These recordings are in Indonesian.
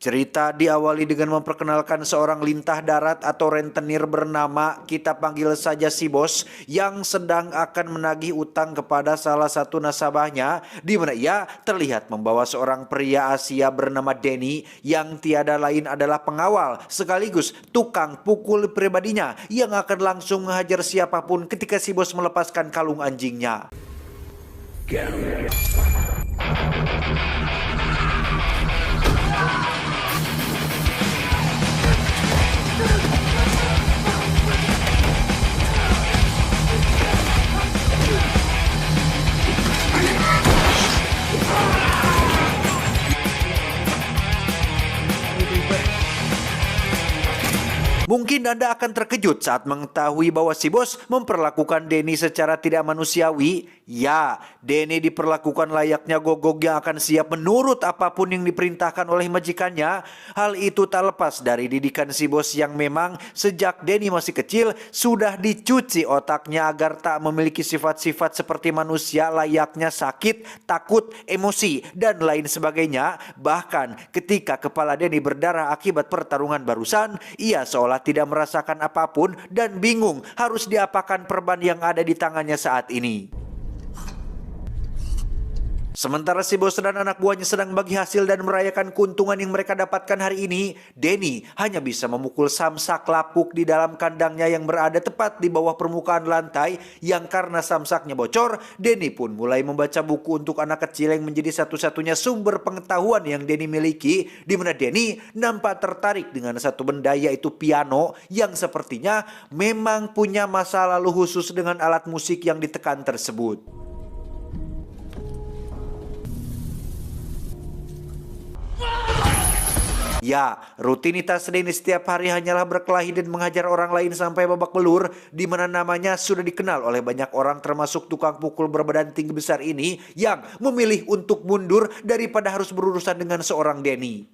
Cerita diawali dengan memperkenalkan seorang lintah darat atau rentenir bernama, kita panggil saja si bos, yang sedang akan menagih utang kepada salah satu nasabahnya, di mana ia terlihat membawa seorang pria Asia bernama Denny yang tiada lain adalah pengawal sekaligus tukang pukul pribadinya yang akan langsung menghajar siapapun ketika si bos melepaskan kalung anjingnya. Mungkin Anda akan terkejut saat mengetahui bahwa si bos memperlakukan Denny secara tidak manusiawi. Ya, Denny diperlakukan layaknya gogok yang akan siap menurut apapun yang diperintahkan oleh majikannya. Hal itu tak lepas dari didikan si bos yang memang sejak Denny masih kecil sudah dicuci otaknya agar tak memiliki sifat-sifat seperti manusia layaknya sakit, takut, emosi, dan lain sebagainya. Bahkan ketika kepala Denny berdarah akibat pertarungan barusan, ia seolah tidak merasakan apapun dan bingung harus diapakan perban yang ada di tangannya saat ini. Sementara si bos dan anak buahnya sedang bagi hasil dan merayakan keuntungan yang mereka dapatkan hari ini, Denny hanya bisa memukul samsak lapuk di dalam kandangnya yang berada tepat di bawah permukaan lantai, yang karena samsaknya bocor, Denny pun mulai membaca buku untuk anak kecil yang menjadi satu-satunya sumber pengetahuan yang Denny miliki, di mana Denny nampak tertarik dengan satu benda, yaitu piano, yang sepertinya memang punya masa lalu khusus dengan alat musik yang ditekan tersebut. Ya, rutinitas Denny setiap hari hanyalah berkelahi dan menghajar orang lain sampai babak belur, di mana namanya sudah dikenal oleh banyak orang termasuk tukang pukul berbadan tinggi besar ini yang memilih untuk mundur daripada harus berurusan dengan seorang Denny.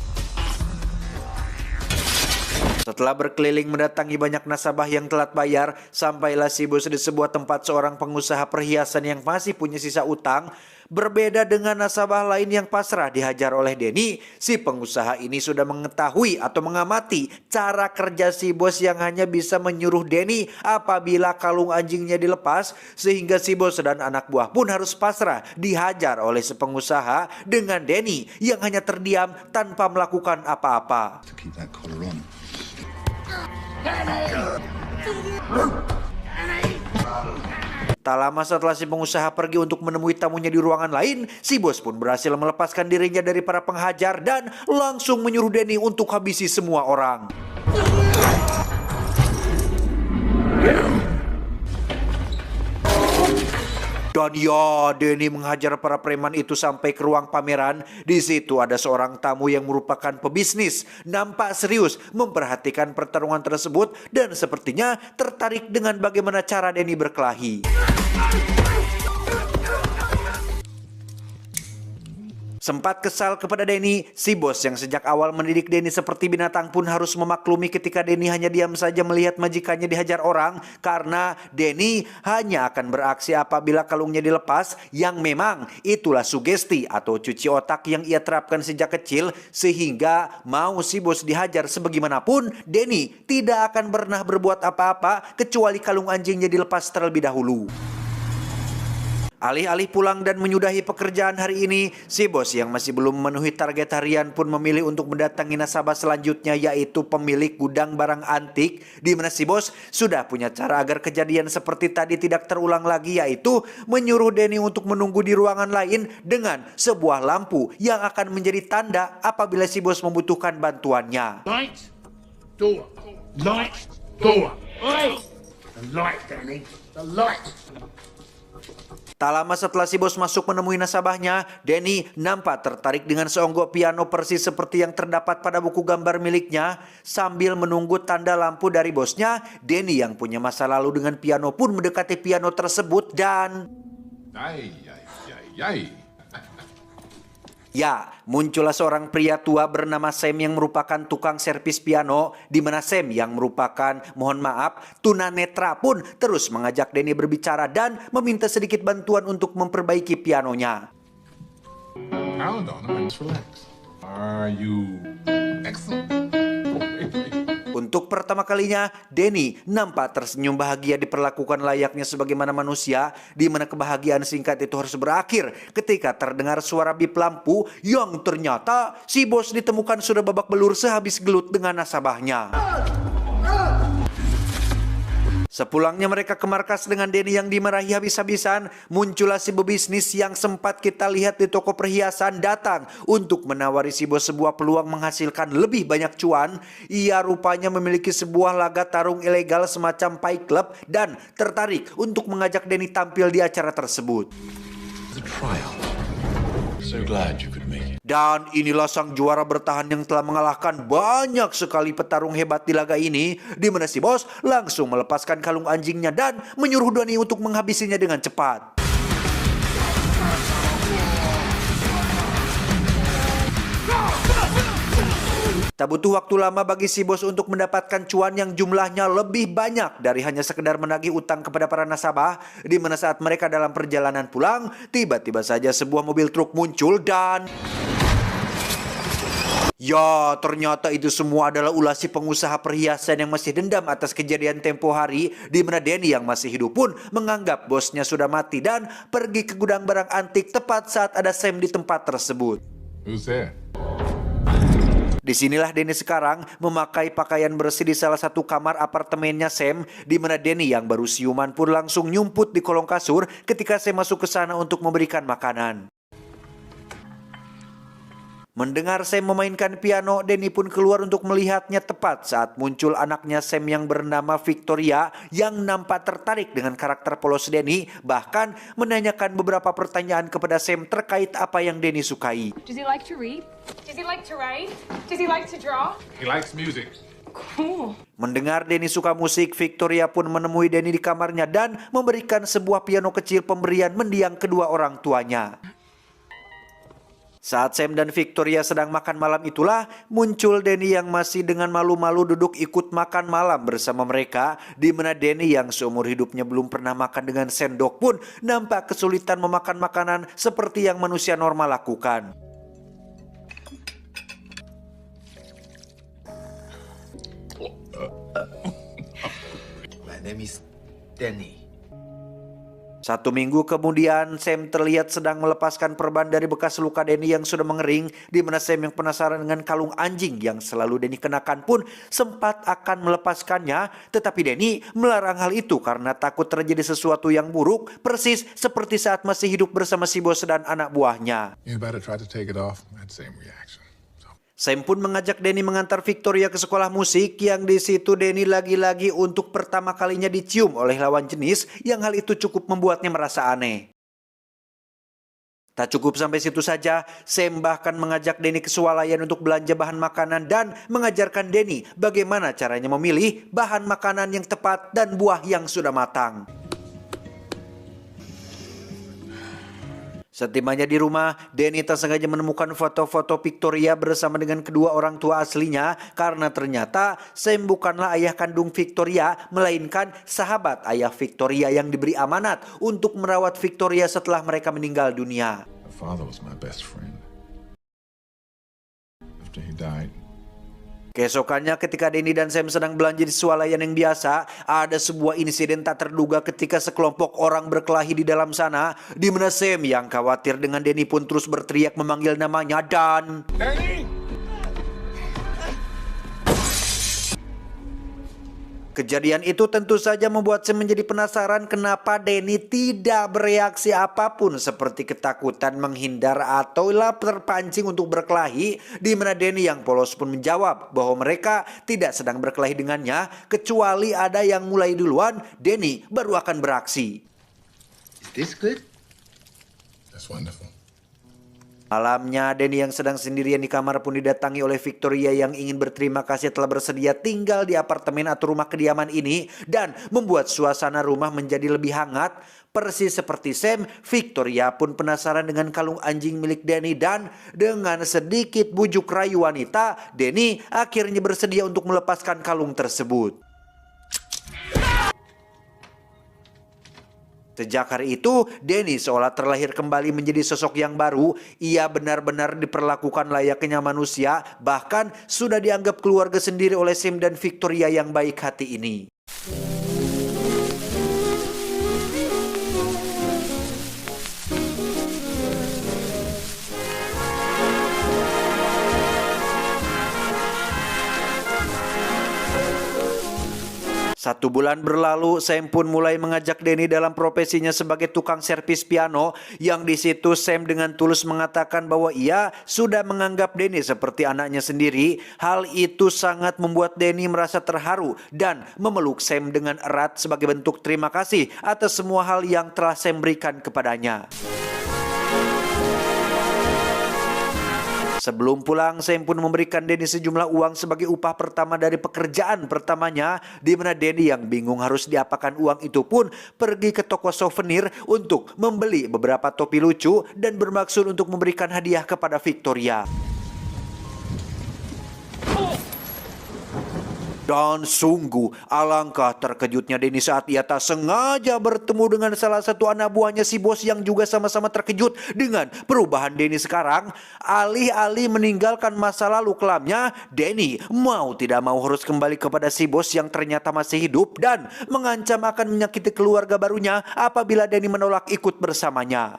Setelah berkeliling mendatangi banyak nasabah yang telat bayar, sampailah si bos di sebuah tempat seorang pengusaha perhiasan yang masih punya sisa utang. Berbeda dengan nasabah lain yang pasrah dihajar oleh Denny, si pengusaha ini sudah mengetahui atau mengamati cara kerja si bos yang hanya bisa menyuruh Denny apabila kalung anjingnya dilepas, sehingga si bos dan anak buah pun harus pasrah dihajar oleh si pengusaha dengan Denny yang hanya terdiam tanpa melakukan apa-apa. Tak lama setelah si pengusaha pergi untuk menemui tamunya di ruangan lain, si bos pun berhasil melepaskan dirinya dari para penghajar dan langsung menyuruh Denny untuk habisi semua orang. Dan ya, Denny menghajar para preman itu sampai ke ruang pameran. Di situ ada seorang tamu yang merupakan pebisnis, nampak serius memperhatikan pertarungan tersebut dan sepertinya tertarik dengan bagaimana cara Denny berkelahi. Sempat kesal kepada Denny, si bos yang sejak awal mendidik Denny seperti binatang pun harus memaklumi ketika Denny hanya diam saja melihat majikannya dihajar orang, karena Denny hanya akan beraksi apabila kalungnya dilepas, yang memang itulah sugesti atau cuci otak yang ia terapkan sejak kecil, sehingga mau si bos dihajar sebagaimanapun, Denny tidak akan pernah berbuat apa-apa kecuali kalung anjingnya dilepas terlebih dahulu. Alih-alih pulang dan menyudahi pekerjaan hari ini, si bos yang masih belum memenuhi target harian pun memilih untuk mendatangi nasabah selanjutnya, yaitu pemilik gudang barang antik, di mana si bos sudah punya cara agar kejadian seperti tadi tidak terulang lagi, yaitu menyuruh Denny untuk menunggu di ruangan lain dengan sebuah lampu yang akan menjadi tanda apabila si bos membutuhkan bantuannya. Light, door. Light, door. The light, Danny. The light. Tak lama setelah si bos masuk menemui nasabahnya, Denny nampak tertarik dengan seonggok piano persis seperti yang terdapat pada buku gambar miliknya. Sambil menunggu tanda lampu dari bosnya, Denny yang punya masa lalu dengan piano pun mendekati piano tersebut dan... Ya, muncullah seorang pria tua bernama Sam yang merupakan tukang servis piano, di mana Sam yang merupakan, mohon maaf, tunanetra pun terus mengajak Denny berbicara dan meminta sedikit bantuan untuk memperbaiki pianonya. Hold on, relax. Are you Untuk pertama kalinya, Denny nampak tersenyum bahagia diperlakukan layaknya sebagaimana manusia, di mana kebahagiaan singkat itu harus berakhir ketika terdengar suara bip lampu yang ternyata si bos ditemukan sudah babak belur sehabis gelut dengan nasabahnya. Sepulangnya mereka ke markas dengan Denny yang dimarahi habis-habisan, muncullah si pebisnis yang sempat kita lihat di toko perhiasan datang untuk menawari si bos sebuah peluang menghasilkan lebih banyak cuan. Ia rupanya memiliki sebuah laga tarung ilegal semacam Fight Club dan tertarik untuk mengajak Denny tampil di acara tersebut. The trial. So glad you could make it. Dan inilah sang juara bertahan yang telah mengalahkan banyak sekali petarung hebat di laga ini, di mana si bos langsung melepaskan kalung anjingnya dan menyuruh Denny untuk menghabisinya dengan cepat. Tak butuh waktu lama bagi si bos untuk mendapatkan cuan yang jumlahnya lebih banyak dari hanya sekedar menagih utang kepada para nasabah, di mana saat mereka dalam perjalanan pulang, tiba-tiba saja sebuah mobil truk muncul dan... Ya, ternyata itu semua adalah ulah si pengusaha perhiasan yang masih dendam atas kejadian tempo hari, di mana Denny yang masih hidup pun menganggap bosnya sudah mati dan pergi ke gudang barang antik tepat saat ada Sam di tempat tersebut. Who's there? Disinilah Denny sekarang memakai pakaian bersih di salah satu kamar apartemennya Sam, di mana Denny yang baru siuman pun langsung nyumput di kolong kasur ketika Sam masuk ke sana untuk memberikan makanan. Mendengar Sam memainkan piano, Denny pun keluar untuk melihatnya tepat saat muncul anaknya Sam yang bernama Victoria yang nampak tertarik dengan karakter polos Denny, bahkan menanyakan beberapa pertanyaan kepada Sam terkait apa yang Denny sukai. Does he like to read? Does he like to write? Does he like to draw? He likes music. Cool. Mendengar Denny suka musik, Victoria pun menemui Denny di kamarnya dan memberikan sebuah piano kecil pemberian mendiang kedua orang tuanya. Saat Sam dan Victoria sedang makan malam itulah muncul Denny yang masih dengan malu-malu duduk ikut makan malam bersama mereka, di mana Denny yang seumur hidupnya belum pernah makan dengan sendok pun nampak kesulitan memakan makanan seperti yang manusia normal lakukan. My name is Denny. 1 minggu kemudian, Sam terlihat sedang melepaskan perban dari bekas luka Denny yang sudah mengering, di mana Sam yang penasaran dengan kalung anjing yang selalu Denny kenakan pun sempat akan melepaskannya, tetapi Denny melarang hal itu karena takut terjadi sesuatu yang buruk, persis seperti saat masih hidup bersama si bos dan anak buahnya. You better try to take it off. That same reaction. Sam pun mengajak Denny mengantar Victoria ke sekolah musik, yang di situ Denny lagi-lagi untuk pertama kalinya dicium oleh lawan jenis, yang hal itu cukup membuatnya merasa aneh. Tak cukup sampai situ saja, Sam bahkan mengajak Denny ke swalayan untuk belanja bahan makanan dan mengajarkan Denny bagaimana caranya memilih bahan makanan yang tepat dan buah yang sudah matang. Setibanya di rumah, Denny tak sengaja menemukan foto-foto Victoria bersama dengan kedua orang tua aslinya, karena ternyata Sam bukanlah ayah kandung Victoria, melainkan sahabat ayah Victoria yang diberi amanat untuk merawat Victoria setelah mereka meninggal dunia. My father was my best friend. After he died, Keesokannya ketika Denny dan Sam sedang belanja di swalayan yang biasa, ada sebuah insiden tak terduga ketika sekelompok orang berkelahi di dalam sana, di mana Sam yang khawatir dengan Denny pun terus berteriak memanggil namanya dan... Kejadian itu tentu saja membuat Sam menjadi penasaran kenapa Denny tidak bereaksi apapun seperti ketakutan, menghindar, ataulah terpancing untuk berkelahi, di mana Denny yang polos pun menjawab bahwa mereka tidak sedang berkelahi dengannya, kecuali ada yang mulai duluan, Denny baru akan beraksi. Is this good? that's wonderful. Malamnya, Denny yang sedang sendirian di kamar pun didatangi oleh Victoria yang ingin berterima kasih telah bersedia tinggal di apartemen atau rumah kediaman ini dan membuat suasana rumah menjadi lebih hangat. Persis seperti Sam, Victoria pun penasaran dengan kalung anjing milik Denny dan dengan sedikit bujuk rayu wanita, Denny akhirnya bersedia untuk melepaskan kalung tersebut. Sejak hari itu, Danny seolah terlahir kembali menjadi sosok yang baru. Ia benar-benar diperlakukan layaknya manusia, bahkan sudah dianggap keluarga sendiri oleh Sam dan Victoria yang baik hati ini. Satu bulan berlalu, Sam pun mulai mengajak Danny dalam profesinya sebagai tukang servis piano, yang di situ Sam dengan tulus mengatakan bahwa ia sudah menganggap Danny seperti anaknya sendiri. Hal itu sangat membuat Danny merasa terharu dan memeluk Sam dengan erat sebagai bentuk terima kasih atas semua hal yang telah Sam berikan kepadanya. Sebelum pulang, Sam pun memberikan Danny sejumlah uang sebagai upah pertama dari pekerjaan pertamanya, di mana Danny yang bingung harus diapakan uang itu pun pergi ke toko souvenir untuk membeli beberapa topi lucu dan bermaksud untuk memberikan hadiah kepada Victoria. Dan sungguh alangkah terkejutnya Danny saat ia tak sengaja bertemu dengan salah satu anak buahnya si bos yang juga sama-sama terkejut dengan perubahan Danny sekarang. Alih-alih meninggalkan masa lalu kelamnya, Danny mau tidak mau harus kembali kepada si bos yang ternyata masih hidup dan mengancam akan menyakiti keluarga barunya apabila Danny menolak ikut bersamanya.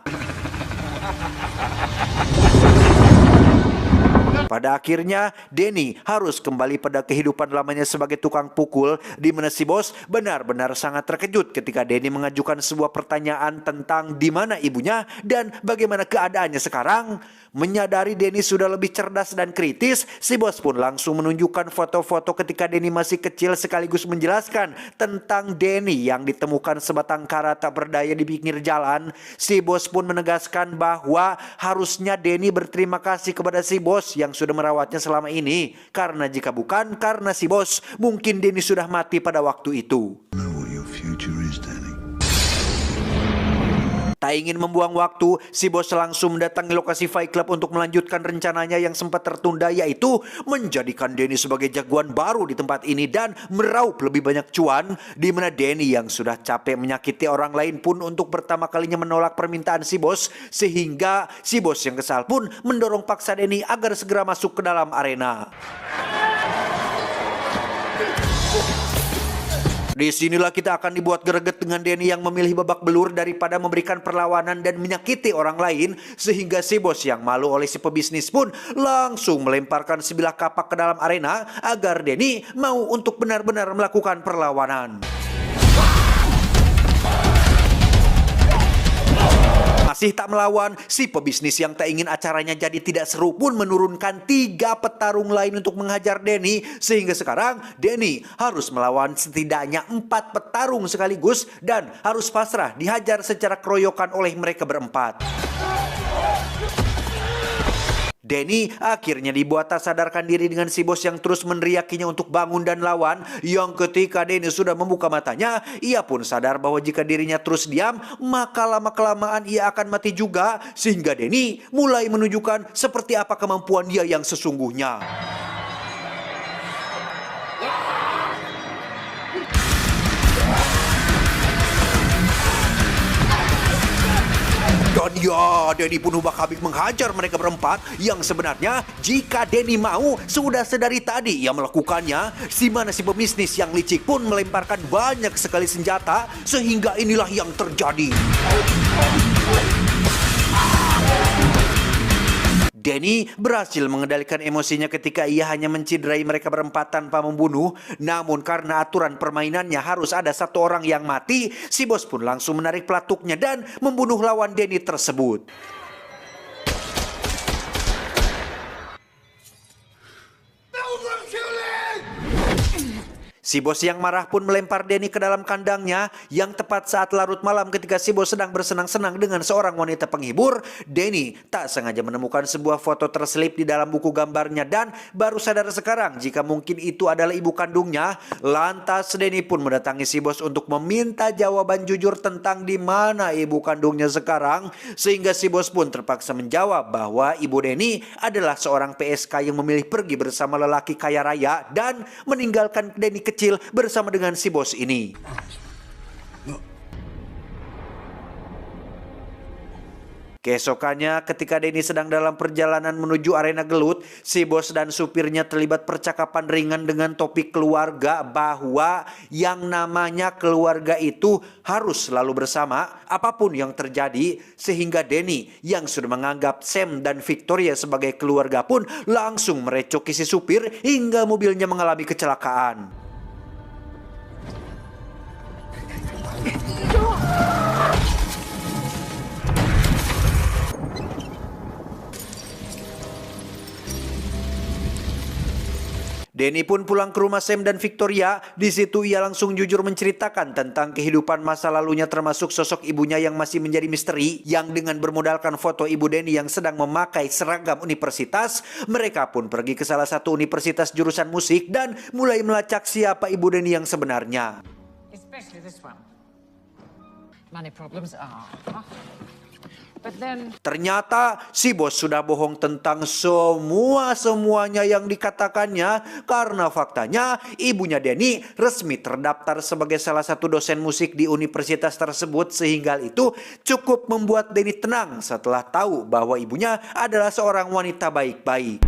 Pada akhirnya, Danny harus kembali pada kehidupan lamanya sebagai tukang pukul, di mana si bos benar-benar sangat terkejut ketika Danny mengajukan sebuah pertanyaan tentang di mana ibunya dan bagaimana keadaannya sekarang. Menyadari Danny sudah lebih cerdas dan kritis, si bos pun langsung menunjukkan foto-foto ketika Danny masih kecil sekaligus menjelaskan tentang Danny yang ditemukan sebatang kara tak berdaya di pinggir jalan. Si bos pun menegaskan bahwa harusnya Danny berterima kasih kepada si bos yang sudah merawatnya selama ini, karena jika bukan karena si bos, mungkin Danny sudah mati pada waktu itu. Tak ingin membuang waktu, si bos langsung mendatangi lokasi Fight Club untuk melanjutkan rencananya yang sempat tertunda, yaitu menjadikan Danny sebagai jagoan baru di tempat ini dan meraup lebih banyak cuan, di mana Danny yang sudah capek menyakiti orang lain pun untuk pertama kalinya menolak permintaan si bos, sehingga si bos yang kesal pun mendorong paksa Danny agar segera masuk ke dalam arena. Disinilah kita akan dibuat greget dengan Danny yang memilih babak belur daripada memberikan perlawanan dan menyakiti orang lain, sehingga si bos yang malu oleh si pebisnis pun langsung melemparkan sebilah kapak ke dalam arena agar Danny mau untuk benar-benar melakukan perlawanan. Masih tak melawan, si pebisnis yang tak ingin acaranya jadi tidak seru pun menurunkan 3 petarung lain untuk menghajar Danny, sehingga sekarang Danny harus melawan setidaknya 4 petarung sekaligus dan harus pasrah dihajar secara keroyokan oleh mereka berempat. Danny akhirnya dibuat tak sadarkan diri dengan si bos yang terus meneriakinya untuk bangun dan lawan. Yang ketika Danny sudah membuka matanya, ia pun sadar bahwa jika dirinya terus diam, maka lama-kelamaan ia akan mati juga. Sehingga Danny mulai menunjukkan seperti apa kemampuan dia yang sesungguhnya. Dan ya, Danny pun ubah-abik menghajar mereka berempat, yang sebenarnya jika Danny mau, sudah sedari tadi ia melakukannya. Si mana si pebisnis yang licik pun melemparkan banyak sekali senjata, sehingga inilah yang terjadi. Danny berhasil mengendalikan emosinya ketika ia hanya menciderai mereka berempat tanpa membunuh. Namun karena aturan permainannya harus ada satu orang yang mati, si bos pun langsung menarik pelatuknya dan membunuh lawan Danny tersebut. Si bos yang marah pun melempar Danny ke dalam kandangnya, yang tepat saat larut malam ketika si bos sedang bersenang-senang dengan seorang wanita penghibur. Danny tak sengaja menemukan sebuah foto terselip di dalam buku gambarnya dan baru sadar sekarang jika mungkin itu adalah ibu kandungnya. Lantas Danny pun mendatangi si bos untuk meminta jawaban jujur tentang di mana ibu kandungnya sekarang, sehingga si bos pun terpaksa menjawab bahwa ibu Danny adalah seorang PSK yang memilih pergi bersama lelaki kaya raya dan meninggalkan Danny kecil bersama dengan si bos ini. Keesokannya ketika Denny sedang dalam perjalanan menuju arena gelut, si bos dan supirnya terlibat percakapan ringan dengan topik keluarga bahwa yang namanya keluarga itu harus selalu bersama apapun yang terjadi, sehingga Denny yang sudah menganggap Sam dan Victoria sebagai keluarga pun langsung merecoki si supir hingga mobilnya mengalami kecelakaan. Denny pun pulang ke rumah Sam dan Victoria. Di situ ia langsung jujur menceritakan tentang kehidupan masa lalunya, termasuk sosok ibunya yang masih menjadi misteri, yang dengan bermodalkan foto ibu Denny yang sedang memakai seragam universitas, mereka pun pergi ke salah satu universitas jurusan musik dan mulai melacak siapa ibu Denny yang sebenarnya. Especially this one. Money problems are. But then Ternyata si bos sudah bohong tentang semuanya yang dikatakannya, karena faktanya ibunya Denny resmi terdaftar sebagai salah satu dosen musik di universitas tersebut, sehingga itu cukup membuat Denny tenang setelah tahu bahwa ibunya adalah seorang wanita baik-baik.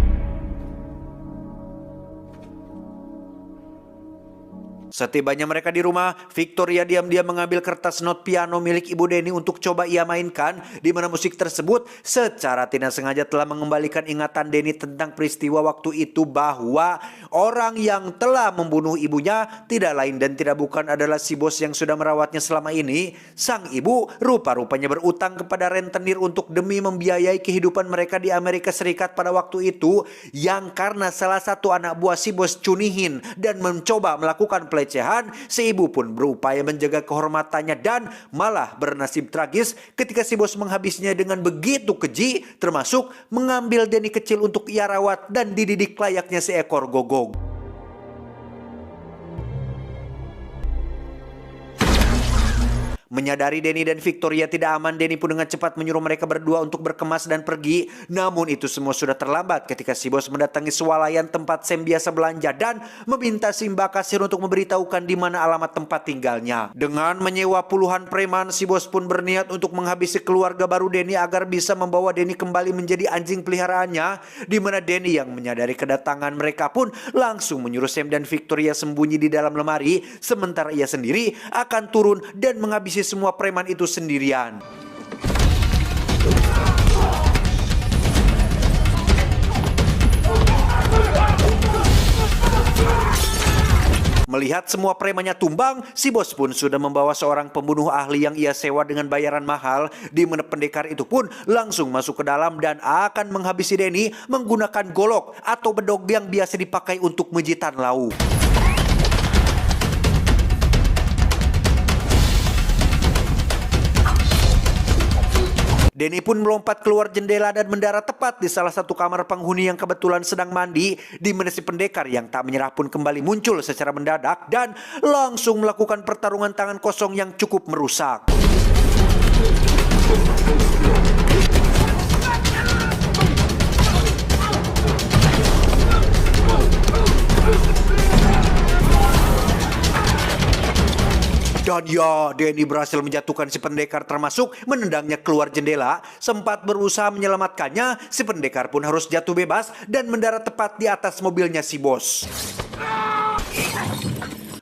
Setibanya mereka di rumah, Victoria diam-diam mengambil kertas not piano milik ibu Denny untuk coba ia mainkan, di mana musik tersebut secara tidak sengaja telah mengembalikan ingatan Denny tentang peristiwa waktu itu, bahwa orang yang telah membunuh ibunya tidak lain dan tidak bukan adalah si bos yang sudah merawatnya selama ini. Sang ibu rupa-rupanya berutang kepada rentenir untuk demi membiayai kehidupan mereka di Amerika Serikat pada waktu itu, yang karena salah satu anak buah si bos cunihin dan mencoba melakukan pelecehan, si ibu pun berupaya menjaga kehormatannya dan malah bernasib tragis ketika si bos menghabisinya dengan begitu keji, termasuk mengambil Denny kecil untuk ia rawat dan dididik layaknya seekor gogong. Menyadari Denny dan Victoria tidak aman, Denny pun dengan cepat menyuruh mereka berdua untuk berkemas dan pergi. Namun itu semua sudah terlambat ketika si bos mendatangi swalayan tempat Sam biasa belanja dan meminta si Mbak kasir untuk memberitahukan di mana alamat tempat tinggalnya. Dengan menyewa puluhan preman, si bos pun berniat untuk menghabisi keluarga baru Denny agar bisa membawa Denny kembali menjadi anjing peliharaannya. Di mana Denny yang menyadari kedatangan mereka pun langsung menyuruh Sam dan Victoria sembunyi di dalam lemari, sementara ia sendiri akan turun dan menghabisi semua preman itu sendirian. Melihat semua premannya tumbang, si bos pun sudah membawa seorang pembunuh ahli yang ia sewa dengan bayaran mahal, di mana pendekar itu pun langsung masuk ke dalam dan akan menghabisi Denny menggunakan golok atau bedog yang biasa dipakai untuk menjitan lauk. Denny pun melompat keluar jendela dan mendarat tepat di salah satu kamar penghuni yang kebetulan sedang mandi, di mana si pendekar yang tak menyerah pun kembali muncul secara mendadak dan langsung melakukan pertarungan tangan kosong yang cukup merusak. Dan ya, Denny berhasil menjatuhkan si pendekar, termasuk menendangnya keluar jendela. Sempat berusaha menyelamatkannya, si pendekar pun harus jatuh bebas dan mendarat tepat di atas mobilnya si bos.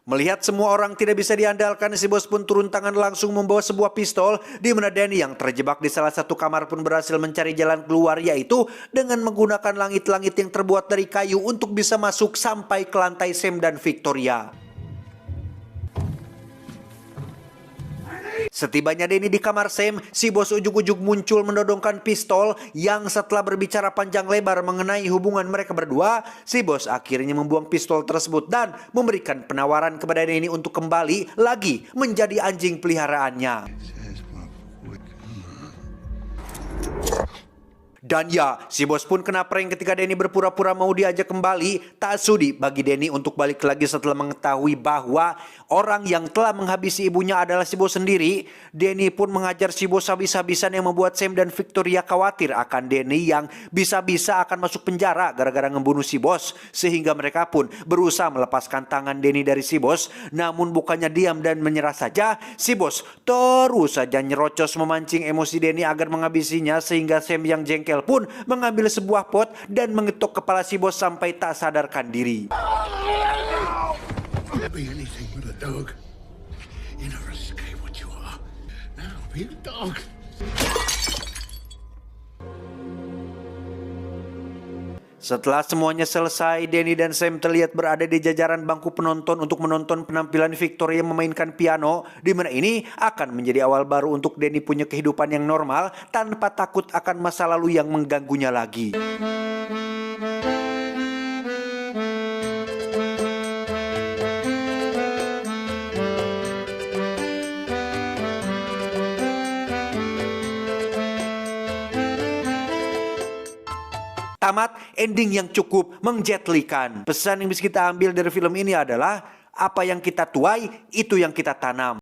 Melihat semua orang tidak bisa diandalkan, si bos pun turun tangan langsung membawa sebuah pistol, di mana Denny yang terjebak di salah satu kamar pun berhasil mencari jalan keluar, yaitu dengan menggunakan langit-langit yang terbuat dari kayu untuk bisa masuk sampai ke lantai Sam dan Victoria. Setibanya Denny di kamar Sam, si bos ujug-ujug muncul menodongkan pistol yang setelah berbicara panjang lebar mengenai hubungan mereka berdua, si bos akhirnya membuang pistol tersebut dan memberikan penawaran kepada Denny untuk kembali lagi menjadi anjing peliharaannya. Dan ya, si bos pun kena prank ketika Danny berpura-pura mau diajak kembali. Tak sudi bagi Danny untuk balik lagi setelah mengetahui bahwa orang yang telah menghabisi ibunya adalah si bos sendiri. Danny pun mengajar si bos habis-habisan yang membuat Sam dan Victoria khawatir akan Danny yang bisa-bisa akan masuk penjara gara-gara membunuh si bos. Sehingga mereka pun berusaha melepaskan tangan Danny dari si bos. Namun bukannya diam dan menyerah saja, si bos terus saja nyerocos memancing emosi Danny agar menghabisinya, sehingga Sam yang jengkel pun mengambil sebuah pot dan mengetuk kepala si bos sampai tak sadarkan diri. Never be anything but a dog. You never escape what you are. Now be a dog. Setelah semuanya selesai, Danny dan Sam terlihat berada di jajaran bangku penonton untuk menonton penampilan Victoria memainkan piano, di mana ini akan menjadi awal baru untuk Danny punya kehidupan yang normal tanpa takut akan masa lalu yang mengganggunya lagi. Tamat ending yang cukup menjetlikan. Pesan yang bisa kita ambil dari film ini adalah apa yang kita tuai, itu yang kita tanam.